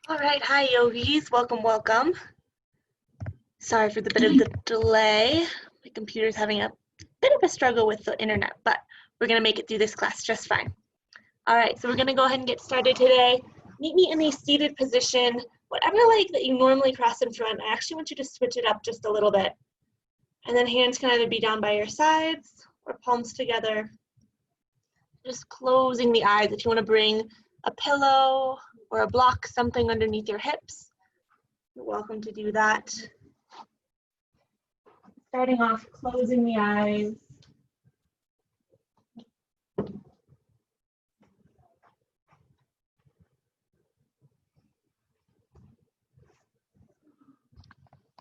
All right, hi yogis, welcome, welcome. Sorry for the bit of the delay. My computer's having a bit of a struggle with the internet, but we're gonna make it through this class just fine. All right, so we're gonna go ahead and get started today. Meet me in a seated position. Whatever leg that you normally cross in front, I actually want you to switch it up just a little bit. And then hands can either be down by your sides or palms together. Just closing the eyes. If you wanna bring a pillow or a block, something underneath your hips, you're welcome to do that. Starting off, closing the eyes.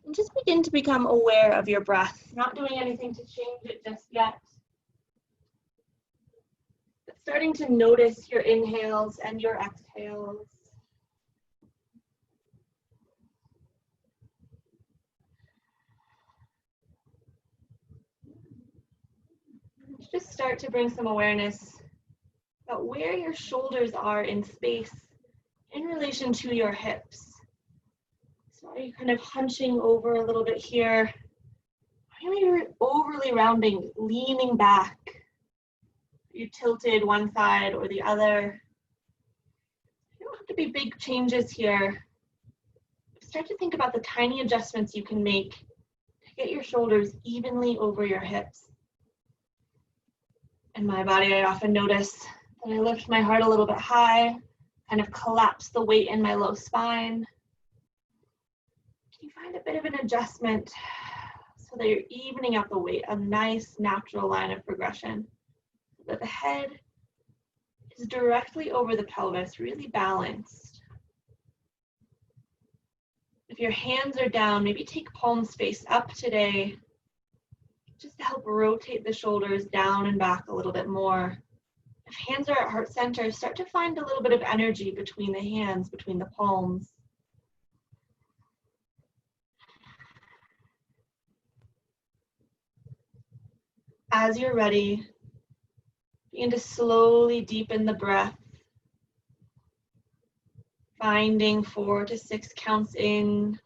And just begin to become aware of your breath, not doing anything to change it just yet. But starting to notice your inhales and your exhales. Just start to bring some awareness about where your shoulders are in space in relation to your hips. So are you kind of hunching over a little bit here? Maybe you're overly rounding, leaning back. You tilted one side or the other. You don't have to be big changes here. Start to think about the tiny adjustments you can make to get your shoulders evenly over your hips. In my body, I often notice that I lift my heart a little bit high, kind of collapse the weight in my low spine. Can you find a bit of an adjustment so that you're evening out the weight, a nice natural line of progression, so that the head is directly over the pelvis, really balanced. If your hands are down, maybe take palms face up today, just to help rotate the shoulders down and back a little bit more. If hands are at heart center, start to find a little bit of energy between the hands, between the palms. As you're ready, begin to slowly deepen the breath, finding 4 to 6 counts in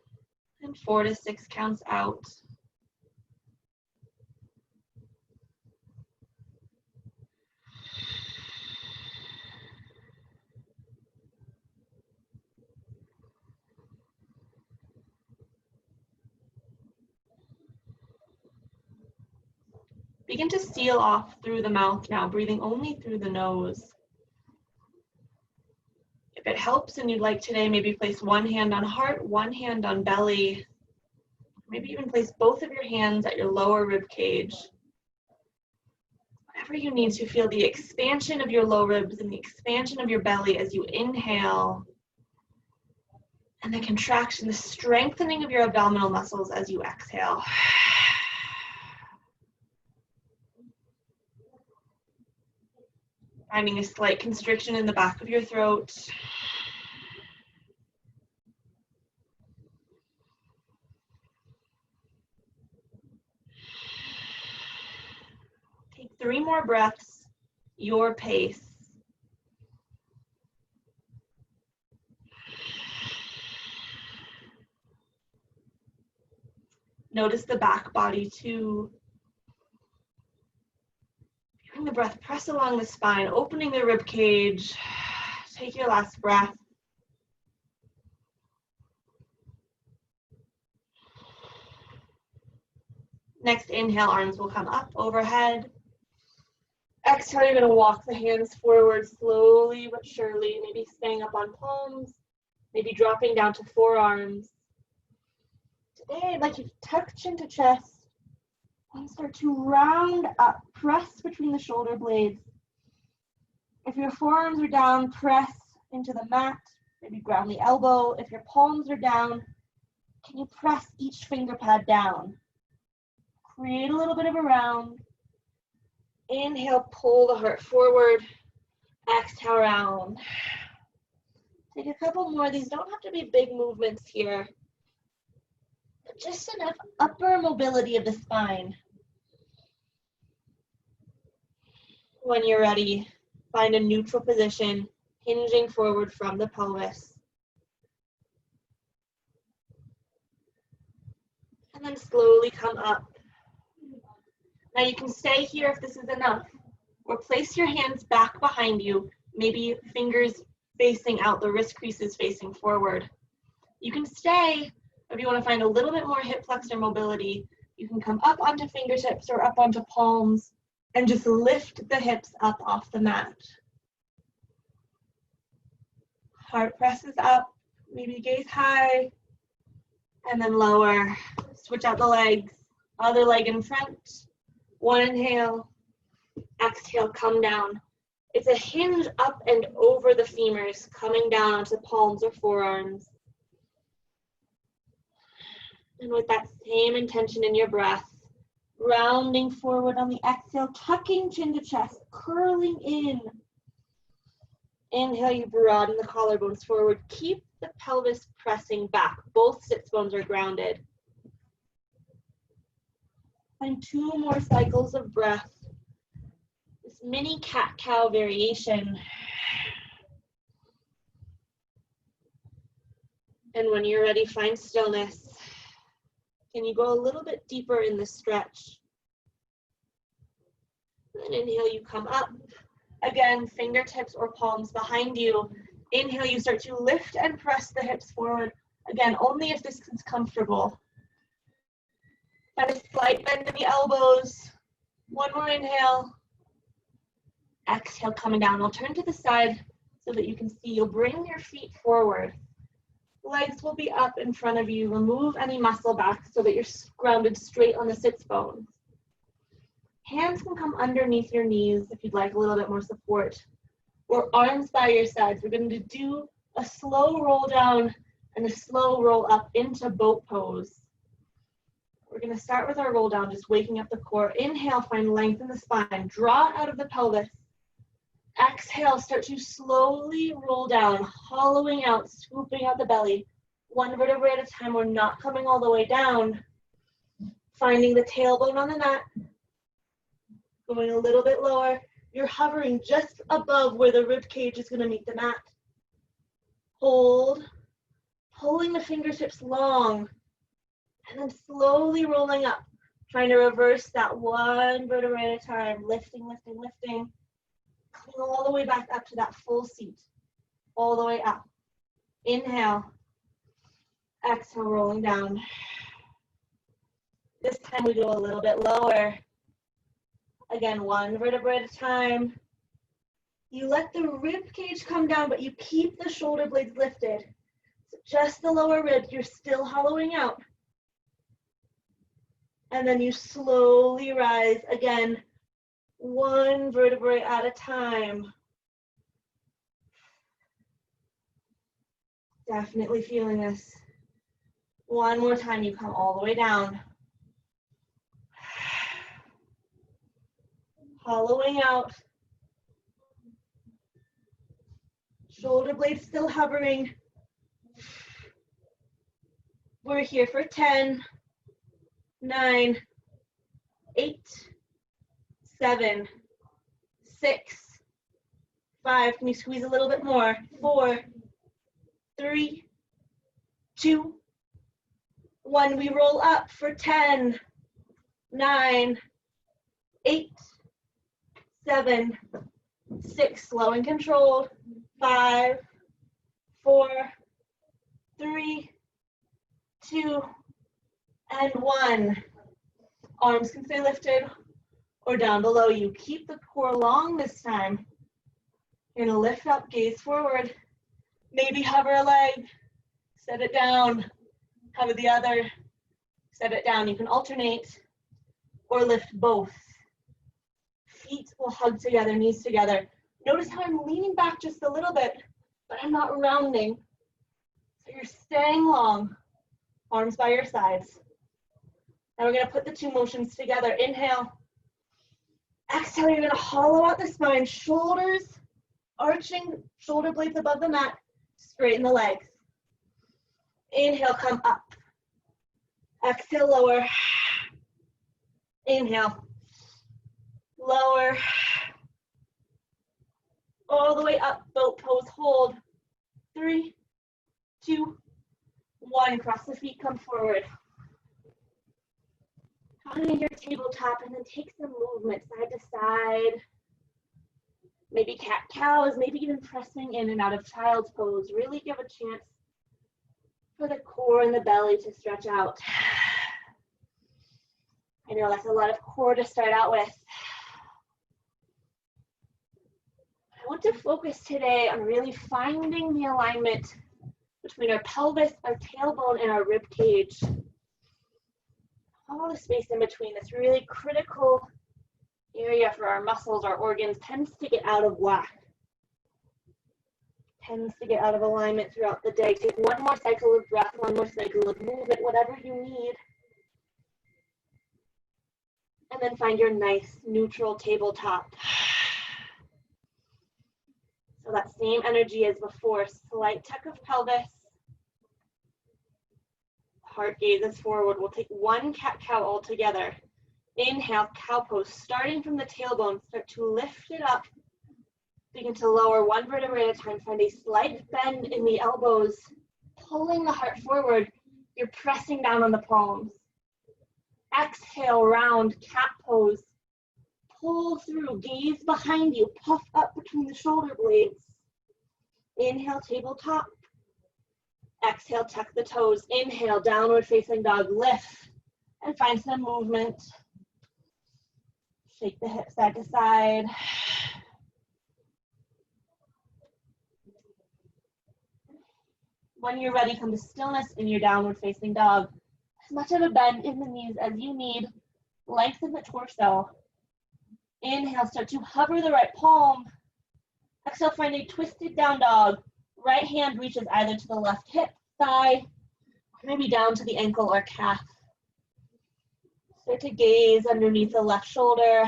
and 4 to 6 counts out. Begin to seal off through the mouth now, breathing only through the nose. If it helps and you'd like today, maybe place one hand on heart, one hand on belly. Maybe even place both of your hands at your lower rib cage. Whatever you need to feel the expansion of your low ribs and the expansion of your belly as you inhale, and the contraction, the strengthening of your abdominal muscles as you exhale. Finding a slight constriction in the back of your throat. Take 3 more breaths, your pace. Notice the back body too. Bring the breath, press along the spine, opening the rib cage. Take your last breath. Next inhale, arms will come up overhead. Exhale, you're going to walk the hands forward slowly but surely, maybe staying up on palms, maybe dropping down to forearms. Today, I'd like you to tuck chin to chest and start to round up, press between the shoulder blades. If your forearms are down, press into the mat, maybe ground the elbow. If your palms are down, can you press each finger pad down? Create a little bit of a round. Inhale, pull the heart forward. Exhale, round. Take a couple more. These don't have to be big movements here, but just enough upper mobility of the spine. When you're ready, find a neutral position, hinging forward from the pelvis. and then slowly come up. Now you can stay here if this is enough, or place your hands back behind you, maybe fingers facing out, the wrist creases facing forward. You can stay if you want to find a little bit more hip flexor mobility. You can come up onto fingertips or up onto palms and just lift the hips up off the mat. Heart presses up, maybe gaze high, and then lower. Switch out the legs, other leg in front. One inhale, exhale, come down. It's a hinge up and over the femurs, coming down onto palms or forearms. And with that same intention in your breath, rounding forward on the exhale, tucking chin to chest, curling in. Inhale, you broaden the collarbones forward. Keep the pelvis pressing back. Both sits bones are grounded. Find 2 more cycles of breath. This mini cat-cow variation. And when you're ready, find stillness. Can you go a little bit deeper in the stretch? And inhale, you come up. Again, fingertips or palms behind you. Inhale, you start to lift and press the hips forward. Again, only if this is comfortable. Find a slight bend in the elbows. One more inhale. Exhale, coming down. I'll turn to the side so that you can see. You'll bring your feet forward. Legs will be up in front of you. Remove any muscle back so that you're grounded straight on the sits bones. Hands can come underneath your knees if you'd like a little bit more support, or arms by your sides. We're going to do a slow roll down and a slow roll up into boat pose. We're going to start with our roll down, just waking up the core. Inhale, find length in the spine. Draw out of the pelvis. Exhale, start to slowly roll down, hollowing out, scooping out the belly. One vertebrae at a time. We're not coming all the way down. Finding the tailbone on the mat. Going a little bit lower. You're hovering just above where the rib cage is going to meet the mat. Hold. Pulling the fingertips long. And then slowly rolling up. Trying to reverse that one vertebrae at a time. Lifting, lifting, lifting. Coming all the way back up to that full seat. All the way up. Inhale. Exhale, rolling down. This time we go a little bit lower. Again, one vertebrae at a time. You let the rib cage come down, but you keep the shoulder blades lifted. So just the lower ribs, you're still hollowing out. And then you slowly rise again, one vertebrae at a time. Definitely feeling this. One more time, you come all the way down. Hollowing out. Shoulder blades still hovering. We're here for 10, 9, 8, 7, 6, 5. Can you squeeze a little bit more? 4, 3, 2, 1. We roll up for 10, 9, 8, 7, 6. Slow and controlled. 5, 4, 3, 2, and 1. Arms can stay lifted or down below you. Keep the core long this time. You're going to lift up, gaze forward. Maybe hover a leg, set it down, hover the other, set it down. You can alternate or lift both. Feet will hug together, knees together. Notice how I'm leaning back just a little bit, but I'm not rounding. So you're staying long. Arms by your sides. Now we're going to put the 2 motions together. Inhale. Exhale, you're going to hollow out the spine. Shoulders arching, shoulder blades above the mat. Straighten the legs. Inhale, come up. Exhale, lower. Inhale. Lower. All the way up, boat pose, hold. 3, 2, 1. Cross the feet, come forward. Find your tabletop and then take some movement side to side. Maybe cat-cows, maybe even pressing in and out of child's pose. Really give a chance for the core and the belly to stretch out. I know that's a lot of core to start out with. I want to focus today on really finding the alignment between our pelvis, our tailbone, and our rib cage. All the space in between, this really critical area for our muscles, our organs, tends to get out of whack, tends to get out of alignment throughout the day. Take one more cycle of breath, one more cycle of movement, whatever you need. And then find your nice neutral tabletop. So that same energy as before, slight tuck of pelvis. Heart gazes forward. We'll take one cat-cow all together. Inhale, cow pose, starting from the tailbone. Start to lift it up. Begin to lower one vertebrae at a time. Find a slight bend in the elbows, pulling the heart forward. You're pressing down on the palms. Exhale, round cat pose. Pull through, gaze behind you, puff up between the shoulder blades. Inhale, tabletop. Exhale, tuck the toes. Inhale, downward facing dog, lift, and find some movement. Shake the hips side to side. When you're ready, come to stillness in your downward facing dog. As much of a bend in the knees as you need. Lengthen the torso. Inhale, start to hover the right palm. Exhale, find a twisted down dog. Right hand reaches either to the left hip, thigh, or maybe down to the ankle or calf. Start to gaze underneath the left shoulder.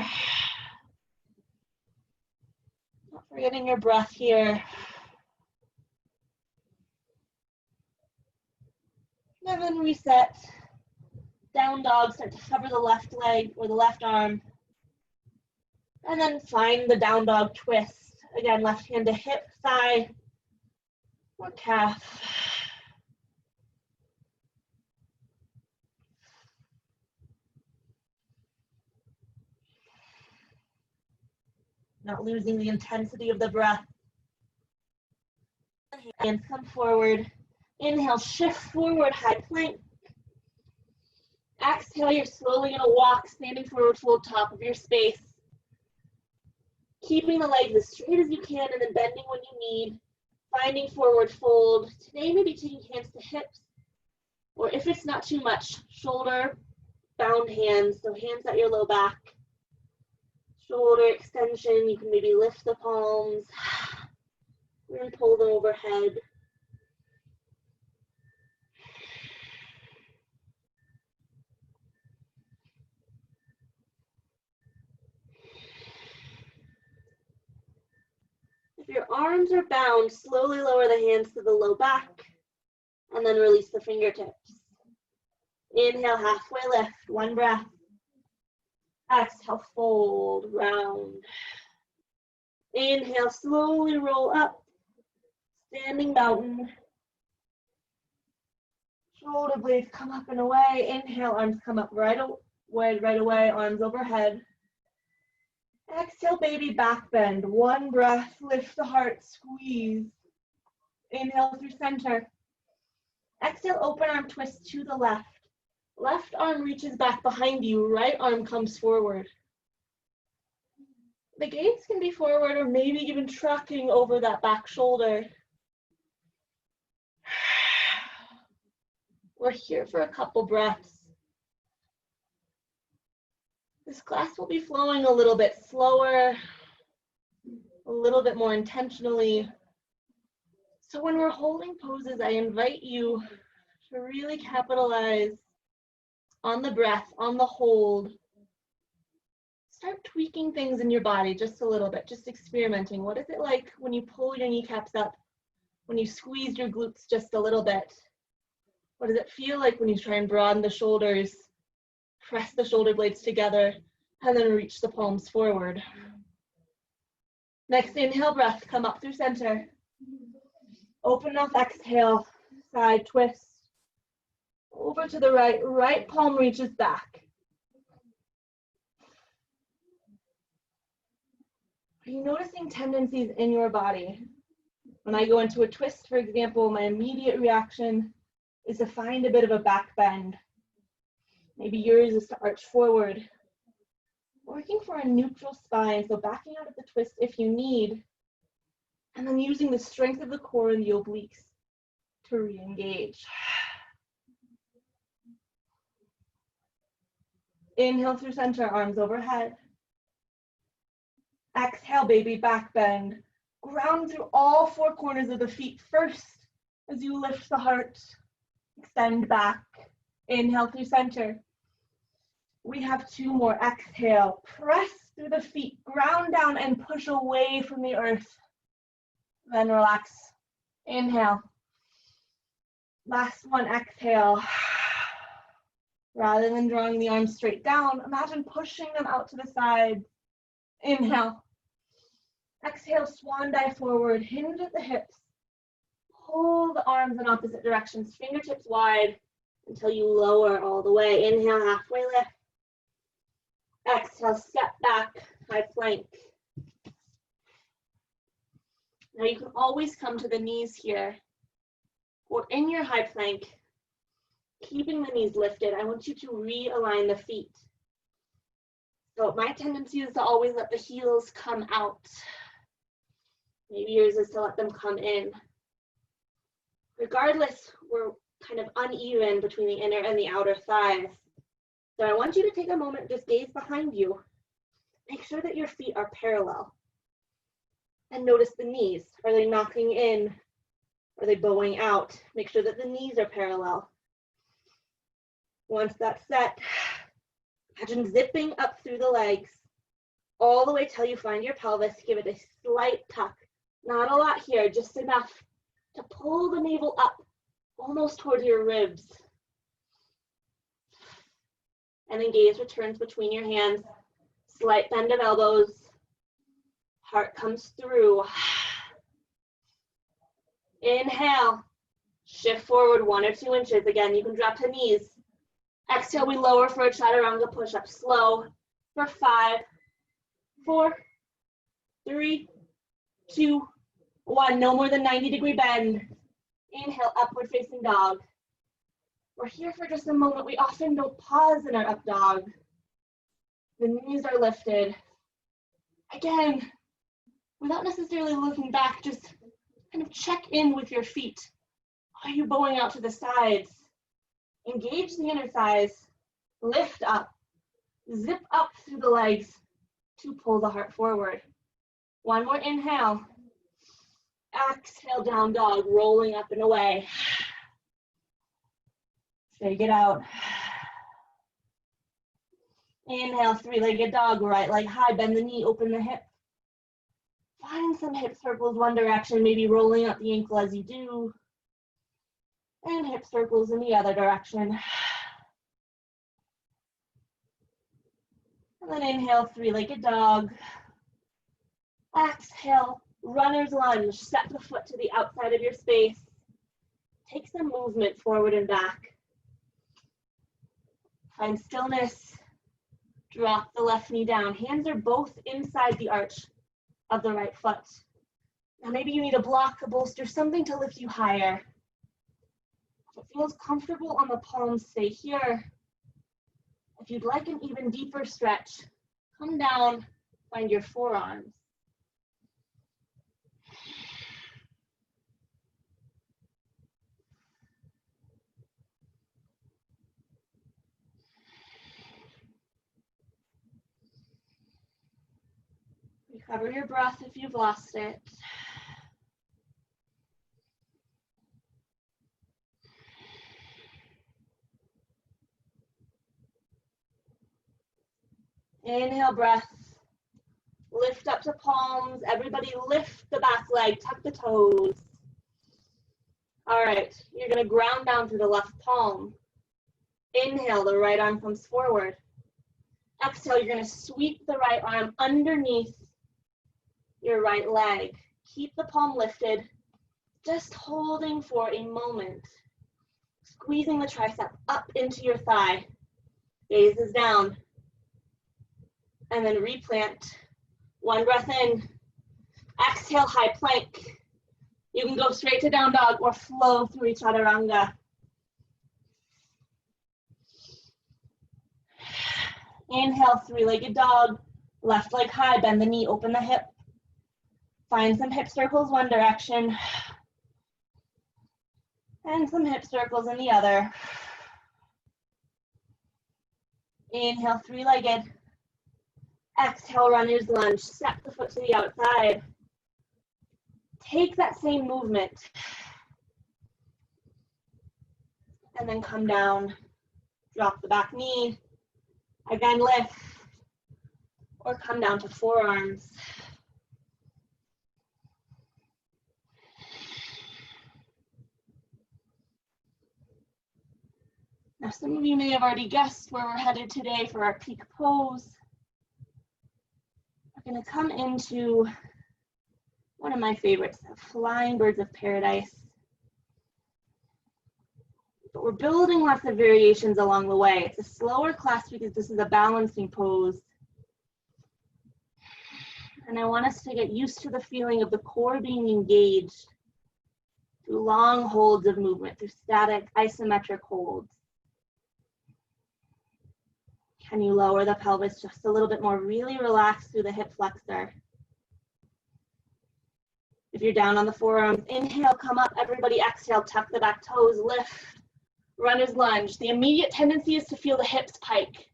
Not forgetting your breath here. And then reset. Down dog, start to hover the left leg or the left arm. And then find the down dog twist. Again, left hand to hip, thigh, or calf. Not losing the intensity of the breath. Hands come forward. Inhale, shift forward, high plank. Exhale, you're slowly going to walk, standing forward to the top of your space. Keeping the legs as straight as you can and then bending when you need. Finding forward fold. Today, maybe taking hands to hips. Or if it's not too much, shoulder bound hands. So hands at your low back. Shoulder extension. You can maybe lift the palms. And pull them overhead. If your arms are bound, slowly lower the hands to the low back and then release the fingertips. Inhale, halfway lift, one breath. Exhale, fold, round. Inhale, slowly roll up, standing mountain. Shoulder blades come up and away. Inhale, arms come up right away, arms overhead. Exhale, baby back bend. One breath, lift the heart, squeeze. Inhale through center. Exhale, open arm twist to the left. Left arm reaches back behind you, right arm comes forward. The gaze can be forward or maybe even trucking over that back shoulder. We're here for a couple breaths. This class will be flowing a little bit slower, a little bit more intentionally. So when we're holding poses, I invite you to really capitalize on the breath, on the hold. Start tweaking things in your body just a little bit, just experimenting. What is it like when you pull your kneecaps up, when you squeeze your glutes just a little bit? What does it feel like when you try and broaden the shoulders, press the shoulder blades together, and then reach the palms forward? Next inhale, breath, come up through center. Open up, exhale, side twist. Over to the right, right palm reaches back. Are you noticing tendencies in your body? When I go into a twist, for example, my immediate reaction is to find a bit of a back bend. Maybe yours is to arch forward. Working for a neutral spine, so backing out of the twist if you need, and then using the strength of the core and the obliques to re-engage. Inhale through center, arms overhead. Exhale, baby, back bend. Ground through all four corners of the feet first as you lift the heart. Extend back. Inhale through center. We have two more. Exhale, press through the feet, ground down and push away from the earth. Then relax. Inhale. Last one, exhale. Rather than drawing the arms straight down, imagine pushing them out to the side. Inhale. Exhale, swan dive forward, hinge at the hips. Pull the arms in opposite directions, fingertips wide until you lower all the way. Inhale, halfway lift. Exhale, step back, high plank. Now you can always come to the knees here, or in your high plank, keeping the knees lifted. I want you to realign the feet. So my tendency is to always let the heels come out. Maybe yours is to let them come in. Regardless, we're kind of uneven between the inner and the outer thighs. So I want you to take a moment, just gaze behind you. Make sure that your feet are parallel. And notice the knees. Are they knocking in? Are they bowing out? Make sure that the knees are parallel. Once that's set, imagine zipping up through the legs all the way till you find your pelvis. Give it a slight tuck. Not a lot here, just enough to pull the navel up almost toward your ribs. And then gaze returns between your hands. Slight bend of elbows. Heart comes through. Inhale. Shift forward 1 or 2 inches. Again, you can drop to knees. Exhale, we lower for a chaturanga push-up. Slow for 5, 4, 3, 2, 1. No more than 90-degree bend. Inhale, upward facing dog. We're here for just a moment. We often don't pause in our up dog. The knees are lifted. Again, without necessarily looking back, just kind of check in with your feet. Are you bowing out to the sides? Engage the inner thighs. Lift up. Zip up through the legs to pull the heart forward. One more inhale. Exhale, down dog, rolling up and away. Shake it out. Inhale, three-legged dog, right leg high, bend the knee, open the hip. Find some hip circles one direction, maybe rolling up the ankle as you do. And hip circles in the other direction. And then inhale, three-legged dog. Exhale, runner's lunge. Step the foot to the outside of your space. Take some movement forward and back. Find stillness. Drop the left knee down. Hands are both inside the arch of the right foot. Now maybe you need a block, a bolster, something to lift you higher. If it feels comfortable on the palms, stay here. If you'd like an even deeper stretch, come down, find your forearms. Recover your breath if you've lost it. Inhale, breath. Lift up to palms. Everybody lift the back leg, tuck the toes. All right, you're gonna ground down through the left palm. Inhale, the right arm comes forward. Exhale, you're gonna sweep the right arm underneath your right leg. Keep the palm lifted, just holding for a moment. Squeezing the tricep up into your thigh. Gaze is down. And then replant One breath in. Exhale, high plank. You can go straight to down dog or flow through chaturanga. Inhale, three-legged dog. Left leg high, bend the knee, open the hip. Find some hip circles one direction. And some hip circles in the other. Inhale, three-legged. Exhale, runner's lunge. Step the foot to the outside. Take that same movement. And then come down. Drop the back knee. Again, lift. Or come down to forearms. Now, some of you may have already guessed where we're headed today for our peak pose. We're going to come into one of my favorites, flying birds of paradise. But we're building lots of variations along the way. It's a slower class because this is a balancing pose. And I want us to get used to the feeling of the core being engaged through long holds of movement, through static isometric holds. Can you lower the pelvis just a little bit more? Really relax through the hip flexor. If you're down on the forearms, inhale, come up. Everybody exhale, tuck the back toes, lift, runner's lunge. The immediate tendency is to feel the hips pike.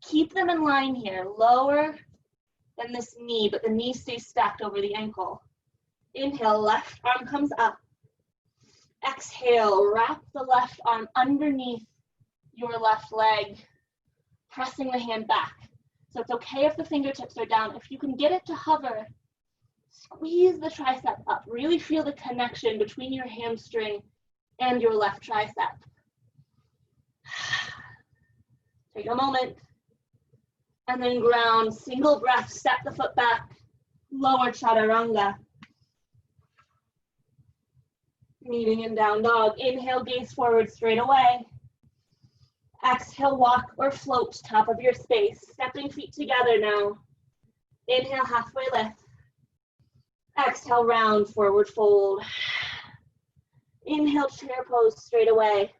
Keep them in line here. Lower than this knee, but the knee stays stacked over the ankle. Inhale, left arm comes up. Exhale, wrap the left arm underneath your left leg, pressing the hand back. So it's okay if the fingertips are down. If you can get it to hover, squeeze the tricep up. Really feel the connection between your hamstring and your left tricep. Take a moment. And then ground, single breath, step the foot back, lower chaturanga. Meeting in down dog. Inhale, gaze forward straight away. Exhale, walk or float, top of your space. Stepping feet together now. Inhale, halfway lift. Exhale, round, forward fold. Inhale, chair pose straight away.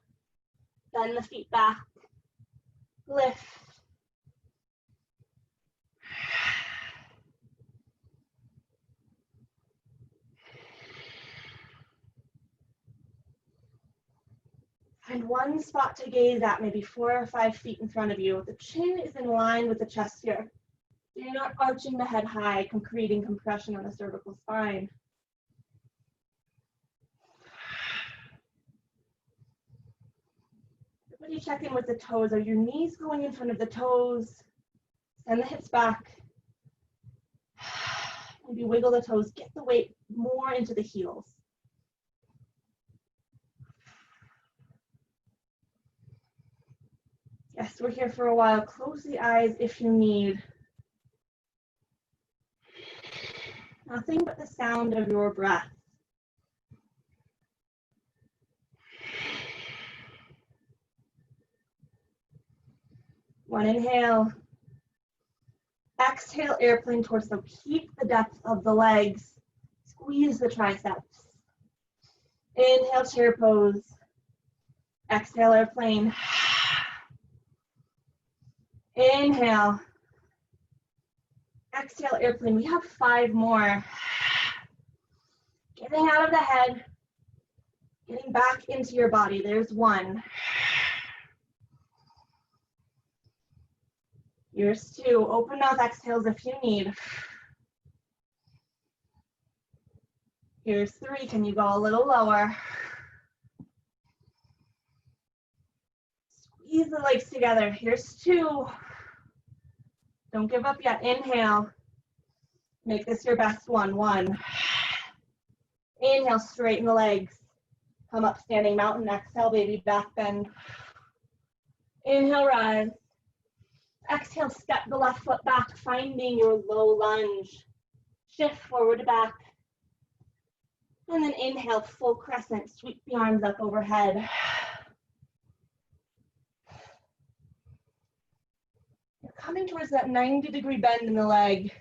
Bend the feet back. Lift. Find one spot to gaze at, maybe 4 or 5 feet in front of you. The chin is in line with the chest here. You're not arching the head high, creating compression on the cervical spine. Everybody check in with the toes. Are your knees going in front of the toes? Send the hips back. Maybe wiggle the toes. Get the weight more into the heels. Yes, we're here for a while. Close the eyes if you need. Nothing but the sound of your breath. One inhale. Exhale, airplane torso. Keep the depth of the legs. Squeeze the triceps. Inhale, chair pose. Exhale, airplane. Inhale. Exhale, airplane. We have 5 more. Getting out of the head. Getting back into your body. There's 1. Here's 2. Open mouth exhales if you need. Here's 3. Can you go a little lower? Squeeze the legs together. Here's 2. Don't give up yet. Inhale. Make this your best one. 1. Inhale, straighten the legs. Come up, standing mountain. Exhale, baby back bend. Inhale, rise. Exhale, step the left foot back, finding your low lunge. Shift forward to back. And then inhale, full crescent. Sweep the arms up overhead. You're coming towards that 90-degree bend in the leg.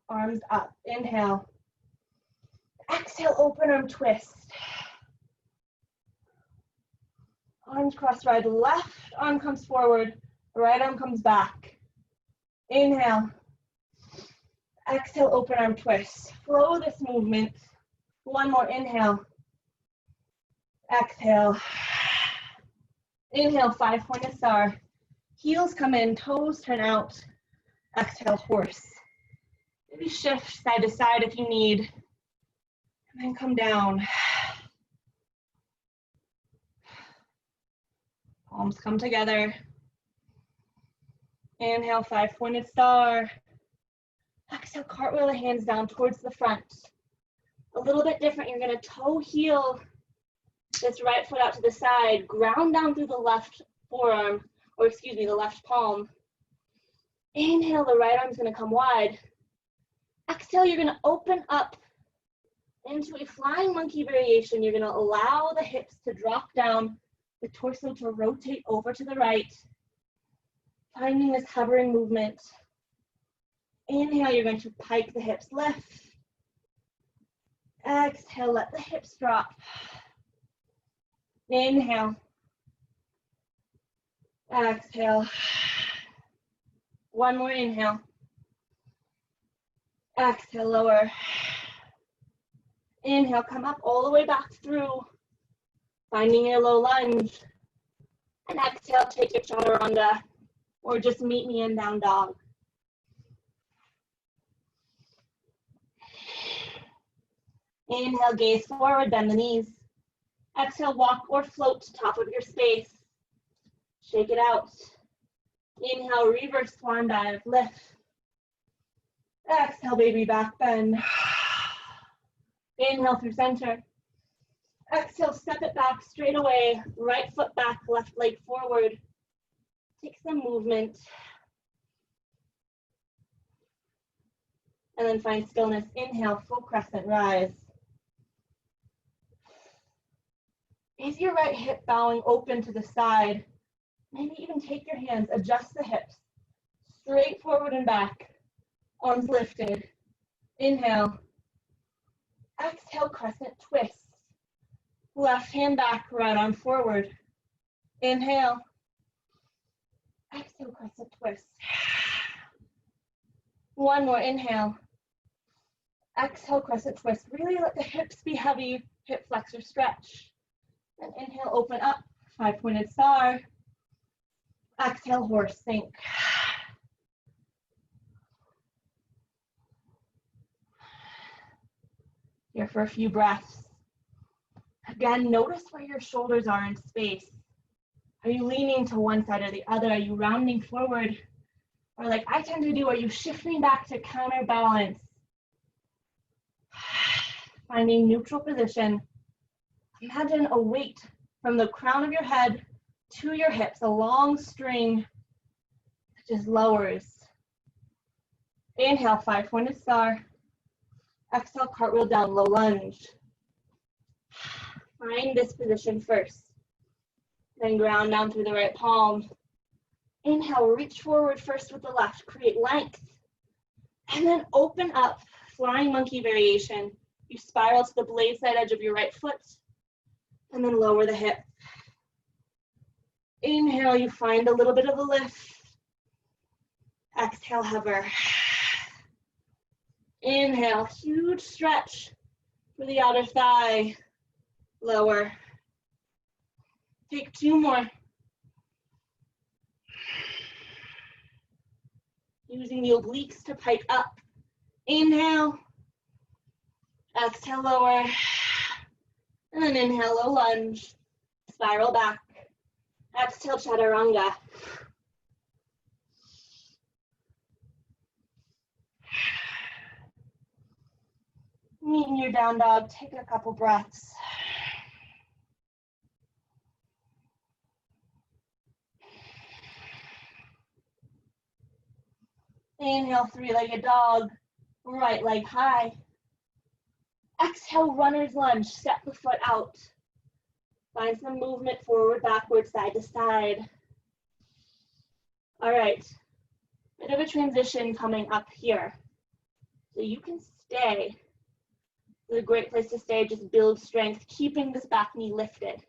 arms up. Inhale. Exhale, open arm twist. Arms cross wide, left arm comes forward, right arm comes back. Inhale. Exhale, open arm twist. Flow this movement. One more, inhale. Exhale. Inhale, 5-pointed star. Heels come in, toes turn out. Exhale, horse. Maybe shift side to side if you need. And then come down. Palms come together. Inhale, 5-pointed star. Exhale, cartwheel the hands down towards the front. A little bit different. You're going to toe heel this right foot out to the side. Ground down through the left forearm, or excuse me, the left palm. Inhale, the right arm's going to come wide. Exhale, you're going to open up into a flying monkey variation. You're going to allow the hips to drop down, the torso to rotate over to the right, finding this hovering movement. Inhale, you're going to pike the hips left. Exhale, let the hips drop. Inhale. Exhale. One more inhale. Exhale, lower. Inhale, come up all the way back through, finding your low lunge. And exhale, take your chaturanga, or just meet me in down dog. Inhale, gaze forward, bend the knees. Exhale, walk or float to top of your space. Shake it out. Inhale, reverse swan dive, lift. Exhale, baby back bend. Inhale through center. Exhale, step it back straight away. Right foot back, left leg forward. Take some movement. And then find stillness. Inhale, full crescent rise. Is your right hip bowing open to the side? Maybe even take your hands, adjust the hips. Straight forward and back. Arms lifted. Inhale. Exhale, crescent twist. Left hand back, right arm forward. Inhale. Exhale, crescent twist. One more, inhale. Exhale, crescent twist. Really let the hips be heavy, hip flexor stretch. And inhale, open up, 5-pointed star. Exhale, horse, sink. Here for a few breaths. Again, notice where your shoulders are in space. Are you leaning to one side or the other? Are you rounding forward? Or like I tend to do, are you shifting back to counterbalance? Finding neutral position. Imagine a weight from the crown of your head to your hips, a long string that just lowers. Inhale, 5-pointed star. Exhale, cartwheel down, low lunge. Find this position first. Then ground down through the right palm. Inhale, reach forward first with the left, create length. And then open up, flying monkey variation. You spiral to the blade side edge of your right foot. And then lower the hip. Inhale, you find a little bit of a lift. Exhale, hover. Inhale, huge stretch for the outer thigh. Lower. Take 2 more. Using the obliques to pike up. Inhale. Exhale, lower. And then inhale, low lunge. Spiral back. Exhale, chaturanga. Meet in your down dog. Take a couple breaths. Inhale, 3-legged dog. Right leg high. Exhale, runner's lunge. Step the foot out. Find some movement forward, backward, side to side. All right. Bit of a transition coming up here. So you can stay. It's a great place to stay, just build strength, keeping this back knee lifted.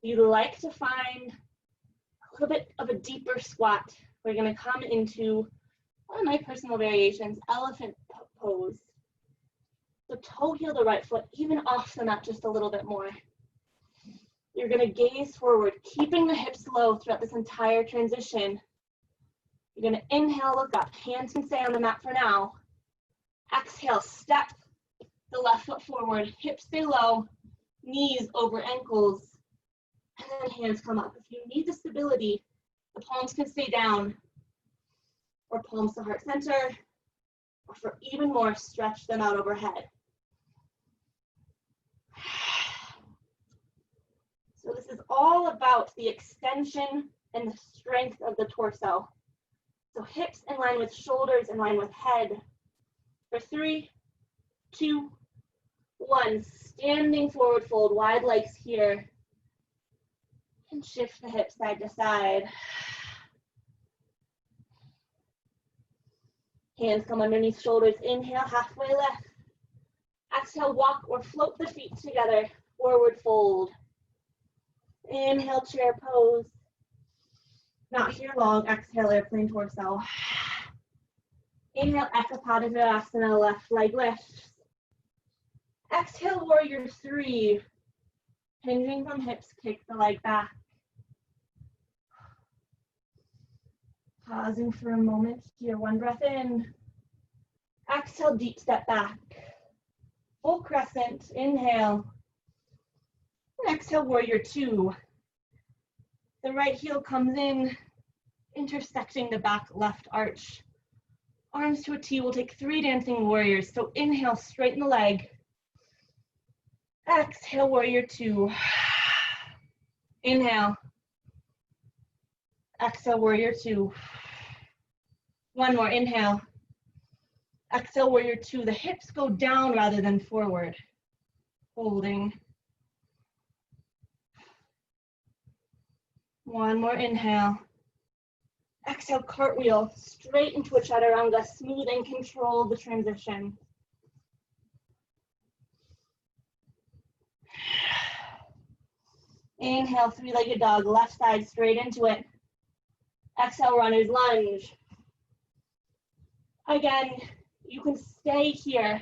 You'd like to find a little bit of a deeper squat. We're gonna come into one of my personal variations, elephant pose. So toe heel the right foot, even off the mat just a little bit more. You're gonna gaze forward, keeping the hips low throughout this entire transition. You're gonna inhale, look up, hands can stay on the mat for now. Exhale, step the left foot forward, hips stay low, knees over ankles, and then hands come up. If you need the stability, the palms can stay down, or palms to heart center, or for even more, stretch them out overhead. So this is all about the extension and the strength of the torso. So hips in line with shoulders, in line with head. For 3, 2, 1, standing forward fold, wide legs here. And shift the hips side to side. Hands come underneath shoulders, inhale, halfway lift. Exhale, walk or float the feet together, forward fold. Inhale, chair pose. Not here long, exhale, airplane torso. Inhale, Ekapadasana, left leg lifts. Exhale, warrior 3. Hinging from hips, kick the leg back. Pausing for a moment here, one breath in. Exhale, deep step back. Full crescent, inhale. And exhale, warrior 2. The right heel comes in, intersecting the back left arch. Arms to a T, we'll take 3 dancing warriors. So inhale, straighten the leg. Exhale, warrior 2. Inhale. Exhale, warrior 2. One more, inhale. Exhale, warrior 2. The hips go down rather than forward. Holding. One more, inhale. Exhale, cartwheel, straight into a chaturanga, smooth and control the transition. Inhale, 3-legged dog, left side straight into it. Exhale, runner's lunge. Again, you can stay here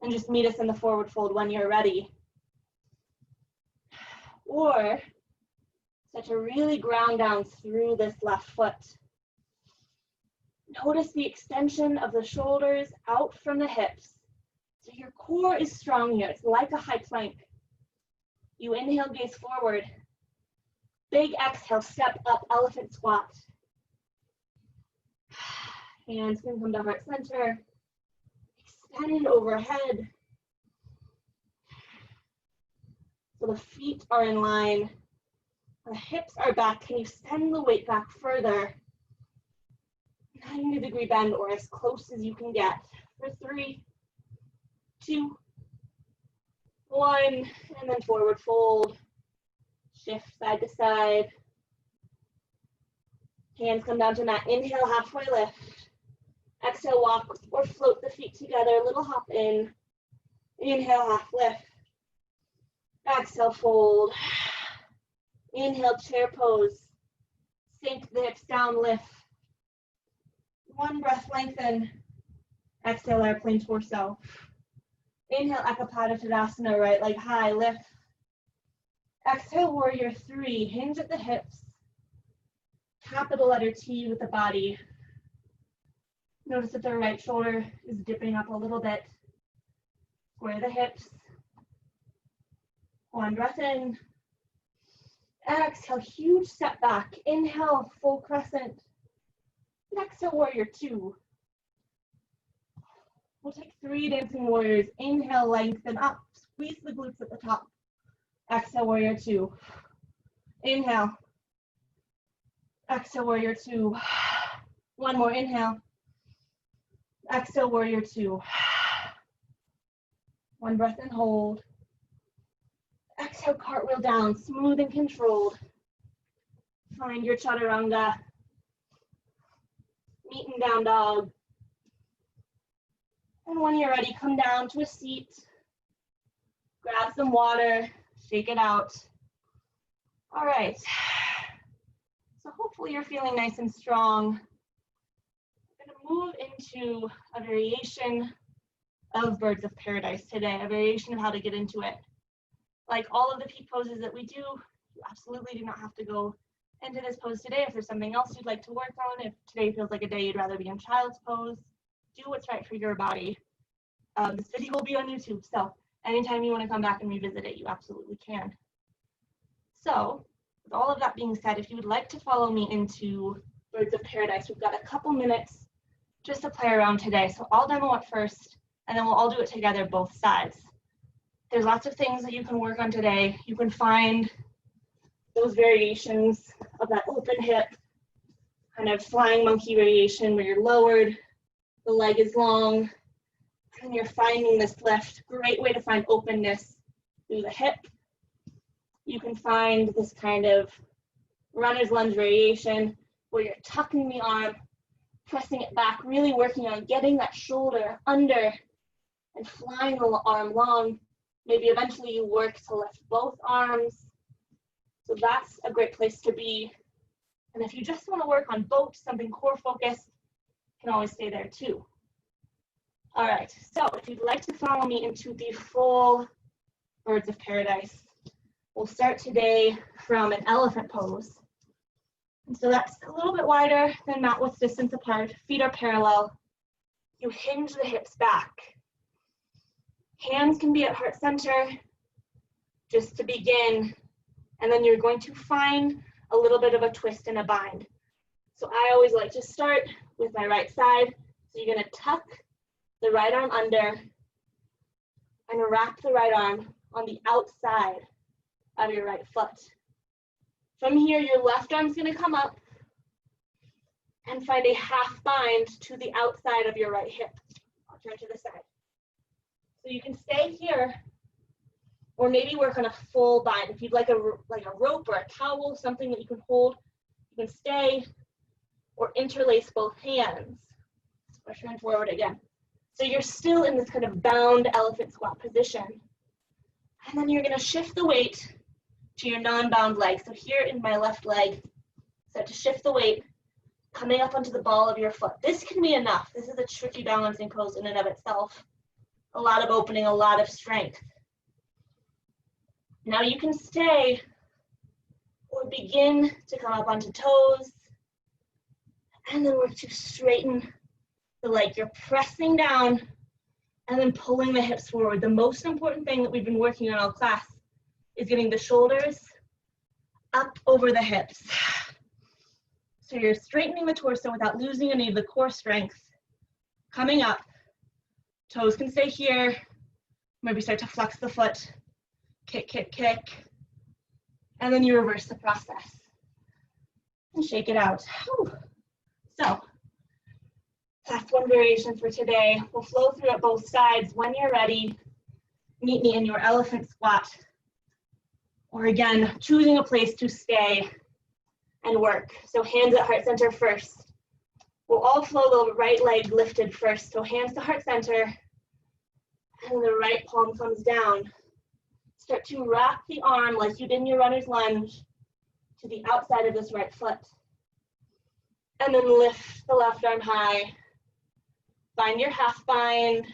and just meet us in the forward fold when you're ready. Or start to really ground down through this left foot. Notice the extension of the shoulders out from the hips. So your core is strong here. It's like a high plank. You inhale, gaze forward. Big exhale, step up, elephant squat. Hands can come to heart center. Extend overhead. So the feet are in line. The hips are back. Can you send the weight back further? 90-degree bend or as close as you can get. For 3, 2, 1, and then forward fold. Shift side to side. Hands come down to mat. Inhale, halfway lift. Exhale, walk or float the feet together. Little hop in. Inhale, half lift. Exhale, fold. Inhale, chair pose. Sink the hips down, lift. One breath, lengthen. Exhale, airplane torso. Inhale, Ekapadasana, right leg high, lift. Exhale, warrior 3, hinge at the hips. Capital letter T with the body. Notice that the right shoulder is dipping up a little bit. Square the hips. One breath in. Exhale, huge step back. Inhale, full crescent. Exhale, warrior 2. We'll take 3 dancing warriors. Inhale, lengthen up. Squeeze the glutes at the top. Exhale, warrior 2. Inhale. Exhale, warrior 2. One more, inhale. Exhale, warrior 2. One breath and hold. Exhale, cartwheel down, smooth and controlled. Find your chaturanga. Meet and down dog. And when you're ready, come down to a seat, grab some water, shake it out. All right. So hopefully you're feeling nice and strong. I'm going to move into a variation of Birds of Paradise today, a variation of how to get into it. Like all of the peak poses that we do, you absolutely do not have to go into this pose today. If there's something else you'd like to work on, if today feels like a day you'd rather be in child's pose, do what's right for your body. This video will be on YouTube, so anytime you want to come back and revisit it, you absolutely can. So, with all of that being said, if you would like to follow me into Birds of Paradise, we've got a couple minutes just to play around today. So I'll demo it first, and then we'll all do it together, both sides. There's lots of things that you can work on today. You can find those variations of that open hip, kind of flying monkey variation where you're lowered, the leg is long, and you're finding this lift. Great way to find openness through the hip. You can find this kind of runner's lunge variation where you're tucking the arm, pressing it back, really working on getting that shoulder under and flying the arm long. Maybe eventually you work to lift both arms. So that's a great place to be. And if you just want to work on both, something core focused, you can always stay there too. All right, so if you'd like to follow me into the full Birds of Paradise, we'll start today from an elephant pose. And so that's a little bit wider than mat width distance apart. Feet are parallel. You hinge the hips back. Hands can be at heart center just to begin. And then you're going to find a little bit of a twist and a bind. So I always like to start with my right side. So you're going to tuck the right arm under and wrap the right arm on the outside of your right foot. From here, your left arm's going to come up and find a half bind to the outside of your right hip. I'll turn to the side. So you can stay here, or maybe work on a full bind. If you'd like a rope or a towel, something that you can hold, you can stay or interlace both hands. Or turn forward again. So you're still in this kind of bound elephant squat position. And then you're going to shift the weight to your non-bound leg. So here in my left leg, start to shift the weight, coming up onto the ball of your foot. This can be enough. This is a tricky balancing pose in and of itself. A lot of opening, a lot of strength. Now you can stay or begin to come up onto toes and then work to straighten the leg. You're pressing down and then pulling the hips forward. The most important thing that we've been working on all class is getting the shoulders up over the hips. So you're straightening the torso without losing any of the core strength. Coming up, toes can stay here. Maybe start to flex the foot. Kick, kick, kick. And then you reverse the process. And shake it out. Whew. So, that's one variation for today. We'll flow through it both sides. When you're ready, meet me in your elephant squat. Or again, choosing a place to stay and work. So hands at heart center first. We'll all flow the right leg lifted first. So hands to heart center, and the right palm comes down. Start to wrap the arm like you did in your runner's lunge to the outside of this right foot. And then lift the left arm high. Find your half bind,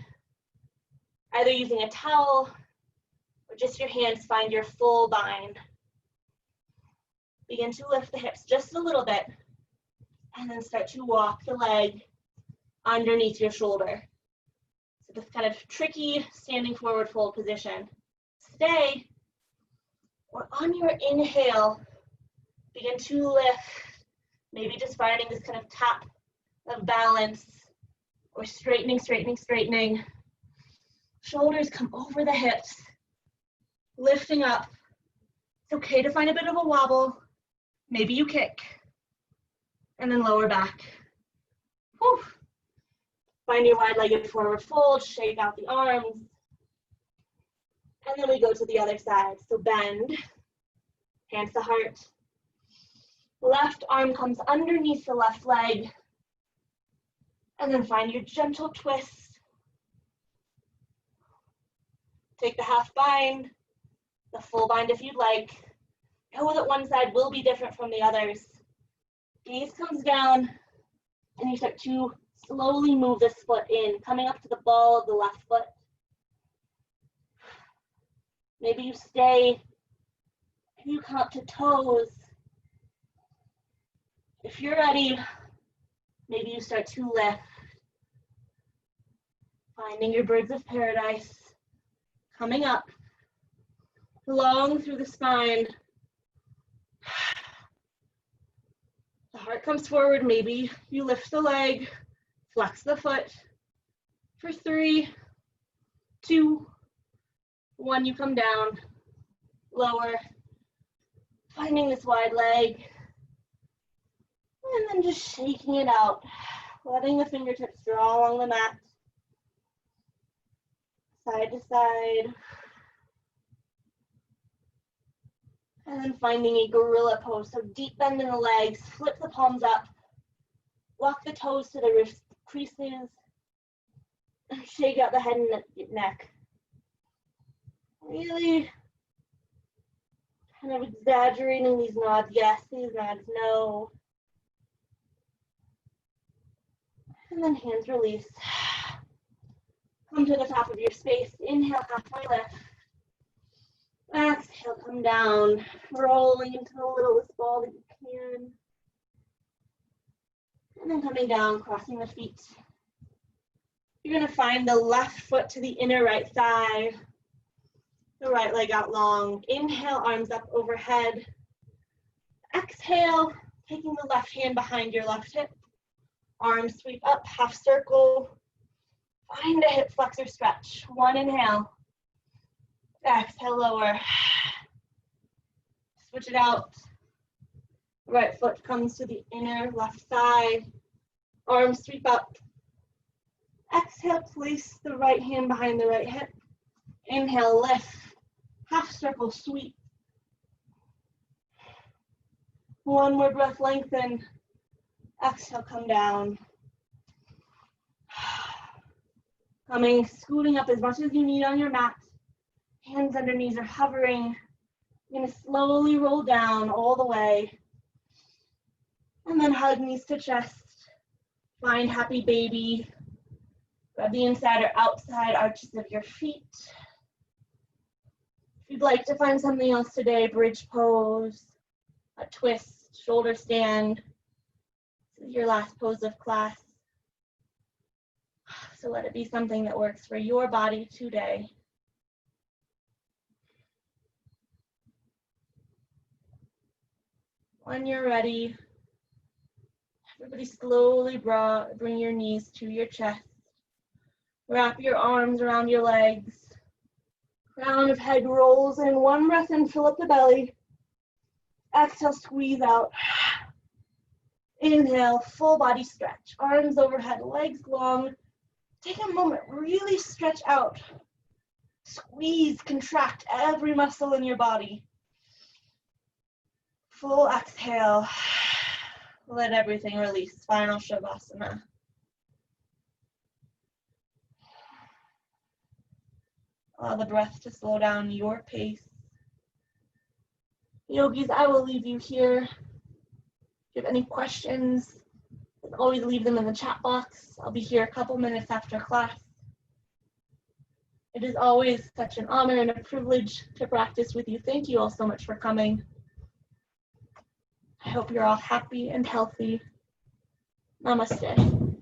either using a towel or just your hands. Find your full bind. Begin to lift the hips just a little bit, and then start to walk the leg underneath your shoulder. So this kind of tricky standing forward fold position. Stay, or on your inhale, begin to lift, maybe just finding this kind of tap of balance, or straightening, straightening, straightening. Shoulders come over the hips, lifting up. It's okay to find a bit of a wobble. Maybe you kick, and then lower back. Whew. Find your wide-legged forward fold, shake out the arms. And then we go to the other side. So bend, hands to heart. Left arm comes underneath the left leg. And then find your gentle twist. Take the half bind, the full bind if you'd like. Know that one side will be different from the others. Gaze comes down, and you start to slowly move this foot in, coming up to the ball of the left foot. Maybe you stay, maybe you come up to toes. If you're ready, maybe you start to lift, finding your birds of paradise, coming up, long through the spine. The heart comes forward, maybe you lift the leg, flex the foot. For 3, 2, 1, you come down, lower, finding this wide leg, and then just shaking it out, letting the fingertips draw along the mat, side to side, and then finding a gorilla pose. So deep bend in the legs, flip the palms up, walk the toes to the wrist creases, and shake out the head and neck. Really kind of exaggerating these nods, yes, these nods, no. And then hands release. Come to the top of your space. Inhale, halfway lift. Exhale, come down, rolling into the littlest ball that you can. And then coming down, crossing the feet. You're gonna find the left foot to the inner right thigh, the right leg out long. Inhale, arms up overhead. Exhale, taking the left hand behind your left hip. Arms sweep up, half circle. Find a hip flexor stretch. 1 inhale. Exhale, lower. Switch it out. Right foot comes to the inner left thigh. Arms sweep up. Exhale, place the right hand behind the right hip. Inhale, lift. Half circle, sweep. 1 more breath, lengthen. Exhale, come down. Coming, scooting up as much as you need on your mat. Hands under knees are hovering. You're gonna slowly roll down all the way. And then hug knees to chest. Find happy baby. Grab the inside or outside arches of your feet. If you'd like to find something else today, bridge pose, a twist, shoulder stand. This is your last pose of class. So let it be something that works for your body today. When you're ready, everybody slowly bring your knees to your chest. Wrap your arms around your legs. Crown of head rolls in. 1 breath in, fill up the belly. Exhale, squeeze out. Inhale, full body stretch. Arms overhead, legs long. Take a moment, really stretch out. Squeeze, contract every muscle in your body. Full exhale. Let everything release. Final Shavasana. Allow the breath to slow down your pace. Yogis, I will leave you here. If you have any questions, always leave them in the chat box. I'll be here a couple minutes after class. It is always such an honor and a privilege to practice with you. Thank you all so much for coming. I hope you're all happy and healthy. Namaste.